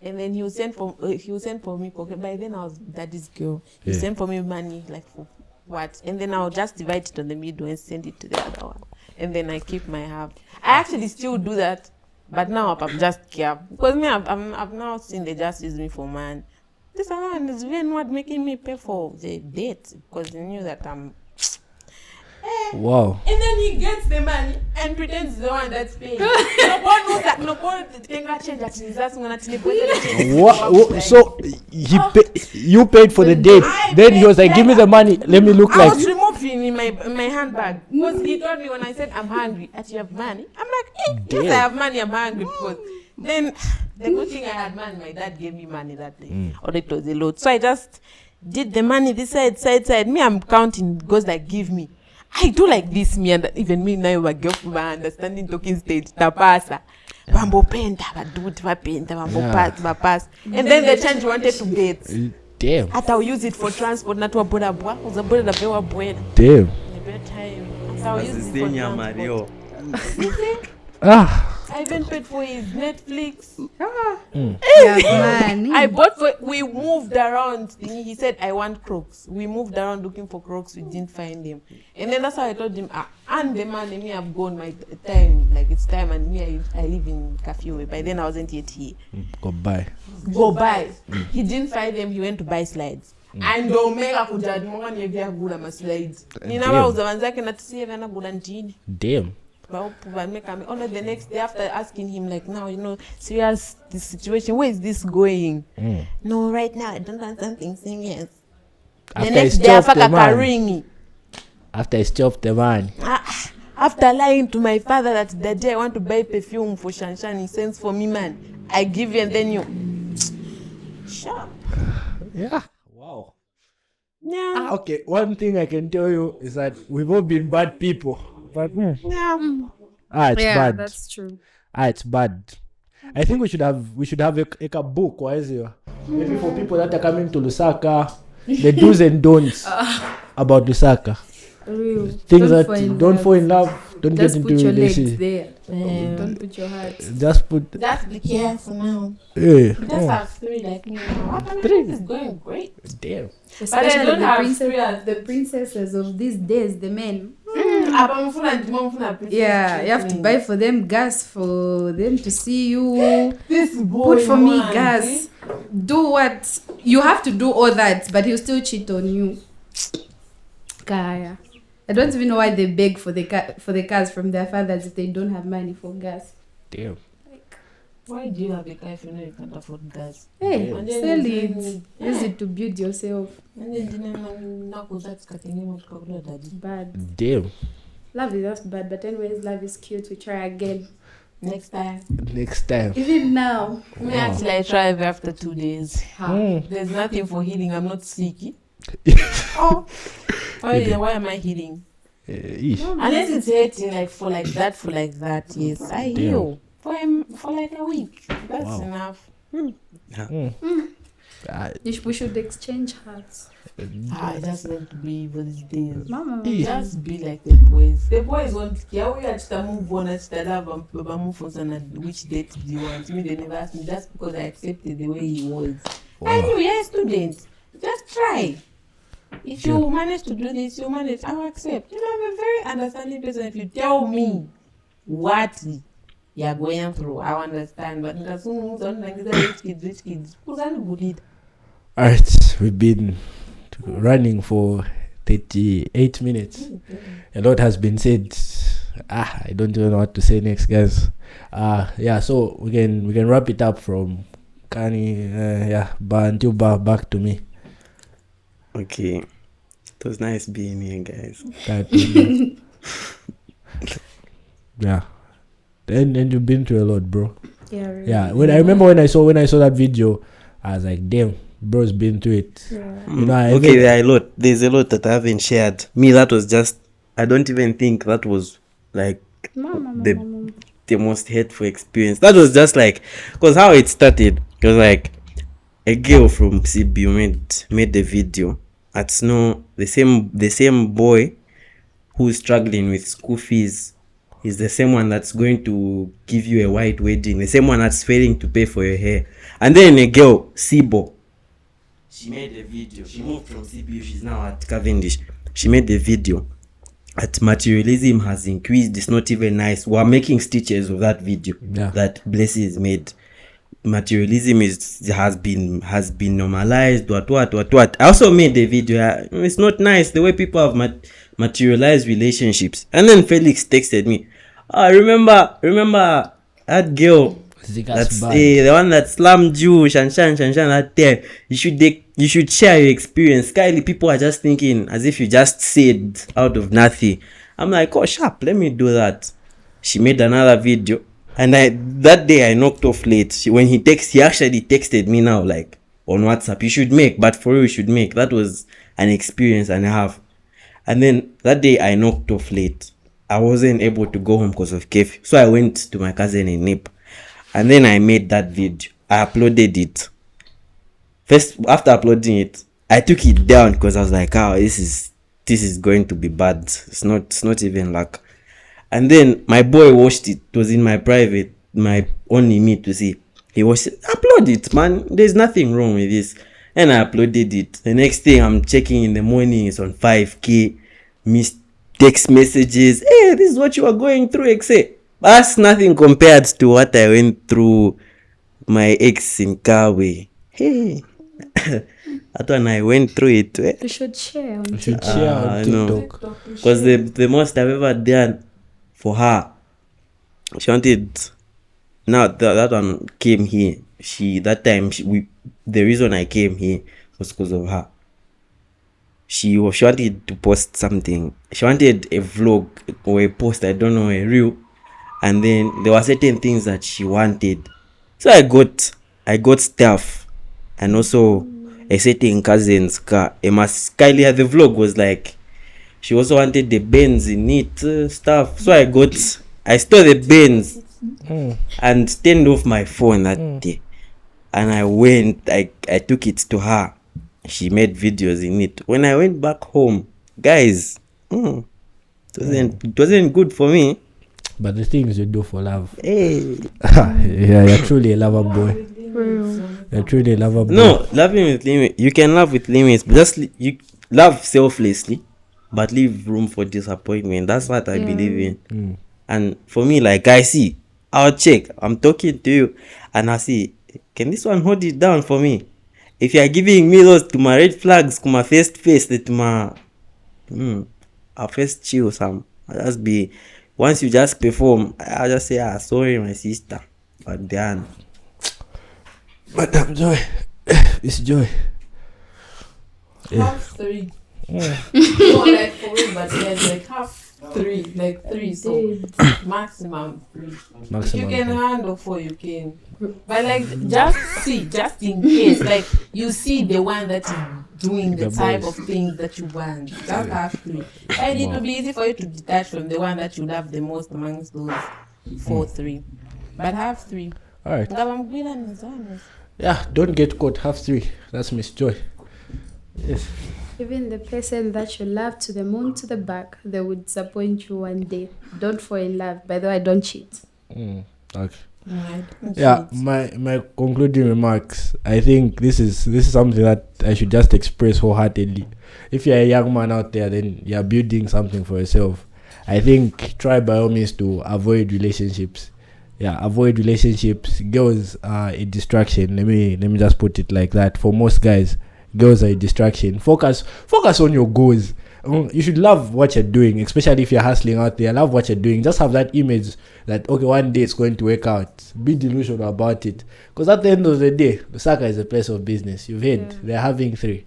[SPEAKER 2] and then he will send for me. Okay, by then I was daddy's girl. He sent for me money like for what, and then I'll just divide it on the middle and send it to the other one, and then I keep my half. I actually still do that, but now I'm just care because me I've now seen they just use me for man. This one is even what making me pay for the date because they knew that I'm.
[SPEAKER 3] Wow.
[SPEAKER 2] And then he gets the money and pretends he's the one that's paying. Nobody knows that.
[SPEAKER 3] What? So you paid for the date. Then he was like, give me the money. Let me look like.
[SPEAKER 2] I was removing in my handbag. Because he told me when I said I'm hungry, that you have money. I'm like, yes, I have money, I'm hungry. Because then the good thing I had money, my dad gave me money that day. Or it was a lot. So I just did the money this side. Me, I'm counting. It goes like, give me. I do like this, me, and even me now, my girl, my understanding talking stage, tapasa. Bambo penta, badut, vapenta, bambo pass. And then the change wanted to get.
[SPEAKER 3] Damn.
[SPEAKER 2] I'll use it for transport, not to a border boy. Was a border of a boy.
[SPEAKER 3] Damn.
[SPEAKER 2] I'll use it for transport. I even paid for his Netflix. I bought for. We moved around. He said, I want Crocs. We moved around looking for Crocs. We didn't find them. And then that's how I told him, and the man and me have gone my time. Like it's time and me, I live in Kafue. By then I wasn't yet here.
[SPEAKER 3] Go buy.
[SPEAKER 2] He didn't find them. He went to buy slides. And Omega kujad mwana yevya gula ma slides. Nina wa uzawanzake na tisiye vana gula ntini.
[SPEAKER 3] Damn.
[SPEAKER 2] Only the next day after asking him like, now, serious this situation, where is this going? No, right now I don't want something serious. The next day after carrying
[SPEAKER 3] after I stopped the man.
[SPEAKER 2] After lying to my father that the day I want to buy perfume for Shanshan, he sends for me, man. I give you and then you sharp.
[SPEAKER 3] Yeah. Wow.
[SPEAKER 2] Yeah.
[SPEAKER 3] Okay, one thing I can tell you is that we've all been bad people. But
[SPEAKER 2] yeah.
[SPEAKER 3] It's bad.
[SPEAKER 1] That's true.
[SPEAKER 3] It's bad. I think we should have a book. Why is it? Maybe for people that are coming to Lusaka, the do's and don'ts about Lusaka.
[SPEAKER 1] Real.
[SPEAKER 3] Things don't fall in love. Don't
[SPEAKER 1] Just
[SPEAKER 3] get
[SPEAKER 1] put
[SPEAKER 3] into
[SPEAKER 1] your legs
[SPEAKER 3] relationship.
[SPEAKER 1] there. Don't put your heart.
[SPEAKER 3] Just
[SPEAKER 2] be careful now.
[SPEAKER 3] Yeah.
[SPEAKER 2] Just have 3 like me now.
[SPEAKER 3] Three.
[SPEAKER 2] Is going great.
[SPEAKER 3] Damn.
[SPEAKER 1] Especially
[SPEAKER 2] don't have
[SPEAKER 1] the princesses of these days, the men. Yeah, you have to buy for them gas for them to see you.
[SPEAKER 2] This boy
[SPEAKER 1] Put for me gas. Do what you have to do all that, but he'll still cheat on you. Kaya. I don't even know why they beg for the cars from their fathers if they don't have money for gas.
[SPEAKER 3] Damn.
[SPEAKER 2] Why do you have a car if you know you can't afford gas?
[SPEAKER 1] Hey,
[SPEAKER 2] And
[SPEAKER 1] sell
[SPEAKER 2] then
[SPEAKER 1] it. Use it to build yourself.
[SPEAKER 2] And then that's cutting
[SPEAKER 1] Bad.
[SPEAKER 3] Damn.
[SPEAKER 1] Love is just bad, but anyways, love is cute. We try again.
[SPEAKER 2] next time.
[SPEAKER 1] Even now.
[SPEAKER 2] Actually, I try after 2 days. There's nothing for healing. I'm not sick. Why am I healing? Unless it's hurting for like that. Yes, I heal for like a week. That's enough.
[SPEAKER 1] We should exchange hearts.
[SPEAKER 2] I just want to be for these days.
[SPEAKER 1] Mama.
[SPEAKER 2] Just be like the boys. The boys won't care. We had to move on and which date do you want? Me, they never asked me just because I accepted the way he was. I knew you're a student. Just try. If you manage to do this, you manage. I will accept. You know, I'm a very understanding person. If you tell me what you're going through, I understand. But rich kids. Who's bullied?
[SPEAKER 3] Alright, we've been running for 38 minutes. A lot has been said. I don't even know what to say next, guys. So we can wrap it up from Kanii. Until back to me.
[SPEAKER 4] Okay, it was nice being here, guys.
[SPEAKER 3] And you've been through a lot, bro.
[SPEAKER 1] Yeah, really.
[SPEAKER 3] Yeah. When I saw that video, I was like, damn, bro's been through it.
[SPEAKER 1] Yeah.
[SPEAKER 3] You know.
[SPEAKER 4] There's a lot that I haven't shared. Me, that was just. I don't even think that was like the most hateful experience. That was just like, because how it started, it was like a girl from CBU made the video. At Snow, the same boy who's struggling with school fees is the same one that's going to give you a white wedding, the same one that's failing to pay for your hair. And then a girl, Sibo, she made a video. She moved from CBU, she's now at Cavendish. She made the video. At materialism has increased, it's not even nice. We're making stitches of that video that Blessings made. Materialism has been normalized. What. I also made the video. It's not nice the way people have materialized relationships. And then Felix texted me. Remember that girl? That's the one that slammed you, Shanshan that there. You should share your experience. Kylie, people are just thinking as if you just said out of nothing. I'm like, oh sharp, let me do that. She made another video. And that day I knocked off late. He actually texted me now, like on WhatsApp. You should make, but for you should make. That was an experience and a half. And then that day I knocked off late. I wasn't able to go home because of curfew. So I went to my cousin in Nip. And then I made that video. I uploaded it. First, after uploading it, I took it down because I was like, this is going to be bad. It's not even luck. And then my boy watched it. It was in my private, my only me to see. He watched it. Upload it, man. There's nothing wrong with this. And I uploaded it. The next thing I'm checking in the morning is on 5K. Missed text messages. Hey, this is what you are going through, etc. That's nothing compared to what I went through my ex in Kawe. Hey. That one I went through it.
[SPEAKER 1] You should share on
[SPEAKER 3] TikTok.
[SPEAKER 4] Because the most I've ever done for her, she wanted. Now that one came here. The reason I came here was because of her. She wanted to post something. She wanted a vlog or a post, I don't know, a reel. And then there were certain things that she wanted. So I got stuff. And also a certain cousin's car. Kylie, the vlog was like, she also wanted the Benz in it stuff. So I stole the Benz. and turned off my phone that day. And I went, I took it to her. She made videos in it. When I went back home, guys, it wasn't good for me.
[SPEAKER 3] But the things you do for love.
[SPEAKER 4] Hey.
[SPEAKER 3] Yeah, you're truly a lover boy. You're truly a lover boy.
[SPEAKER 4] No, loving with limits. You can love with limits, but just you love selflessly, but leave room for disappointment. That's what I believe in. And for me, like I see, I'll check. I'm talking to you, and I see, can this one hold it down for me? If you are giving me those to my red flags, to my first face, to my, I'll first chill some. I'll just be. Once you just perform, I'll just say, sorry, my sister. But then.
[SPEAKER 3] Madam Joy. It's Joy.
[SPEAKER 2] Half 3. No, like for me, but there's like half 3. Like 3, so maximum 3. If you can handle 4, you can. But like, just in case, like you see the one that is doing the type of things that you want. Just have 3. And it will be easy for you to detach from the one that you love the most amongst those 4, 3. But have 3.
[SPEAKER 3] Alright. Yeah, don't get caught. Have 3. That's Miss Joy. Yes.
[SPEAKER 1] Even the person that you love to the moon to the back, they would disappoint you one day. Don't fall in love. By the way, I don't cheat.
[SPEAKER 3] Okay. Yeah, my concluding remarks. I think this is something that I should just express wholeheartedly. If you're a young man out there, then you're building something for yourself. I think try by all means to avoid relationships. Yeah, avoid relationships. Girls are a distraction. Let me just put it like that. For most guys, girls are a distraction. Focus on your goals. You should love what you're doing, especially if you're hustling out there. Love what you're doing. Just have that image that, okay, one day it's going to work out. Be delusional about it. Because at the end of the day, Lusaka is a place of business. You've heard, they're having 3.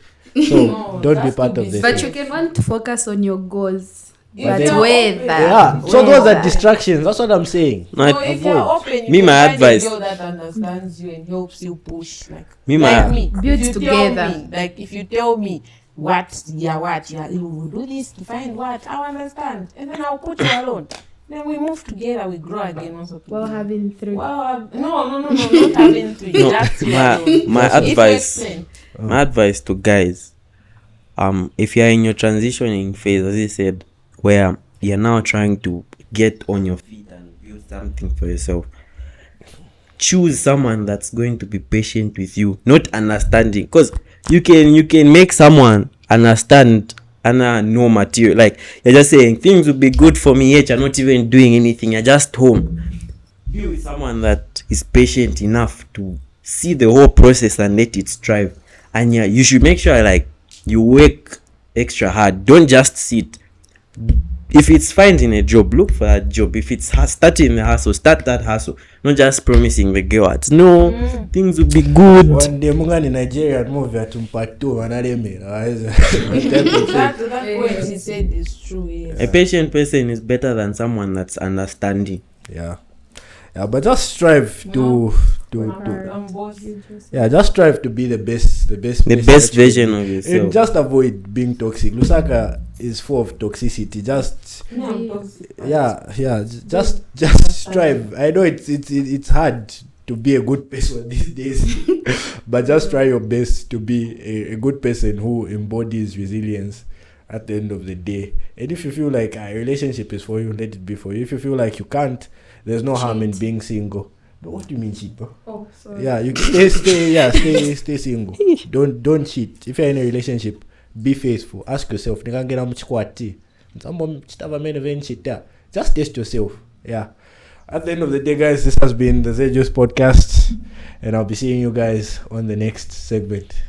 [SPEAKER 3] So don't be part of this.
[SPEAKER 1] But you can want to focus on your goals. But
[SPEAKER 3] so those are distractions. That's what I'm saying.
[SPEAKER 2] No, if you're open,
[SPEAKER 4] me, my advice.
[SPEAKER 2] A girl that understands you and helps you push. Like
[SPEAKER 1] me, build together.
[SPEAKER 2] If you tell me what you will do this to find what I understand, and then I'll put you alone. Then we move together, we grow again. Also
[SPEAKER 1] while having 3.
[SPEAKER 2] No, not having 3.
[SPEAKER 4] No, my advice to guys, if you're in your transitioning phase, as you said, where you're now trying to get on your feet and build something for yourself, choose someone that's going to be patient with you, not understanding, because you can make someone understand and no material. Like you're just saying things will be good for me, yet you're not even doing anything. You're just home. Be with someone that is patient enough to see the whole process and let it strive. And yeah, you should make sure like you work extra hard. Don't just sit. If it's finding a job, look for that job. If it's starting the hustle, start that hustle. Not just promising the girl. No, things will be good.
[SPEAKER 3] One day, I'm in Nigeria and move to Mpato and
[SPEAKER 2] that point he said is true. Yes.
[SPEAKER 4] A patient person is better than someone that's understanding.
[SPEAKER 3] Yeah, but just strive just strive to be the best
[SPEAKER 4] version of yourself.
[SPEAKER 3] And just avoid being toxic. Lusaka is full of toxicity. Just strive. I know it's hard to be a good person these days, but just try your best to be a good person who embodies resilience at the end of the day. And if you feel like a relationship is for you, let it be for you. If you feel like you can't, there's no harm in being single. What do you mean cheat, bro?
[SPEAKER 1] Oh, sorry.
[SPEAKER 3] Yeah, you stay single. Don't cheat. If you're in a relationship, be faithful. Ask yourself, just test yourself. Yeah. At the end of the day, guys, this has been the Zed Youth Podcast, and I'll be seeing you guys on the next segment.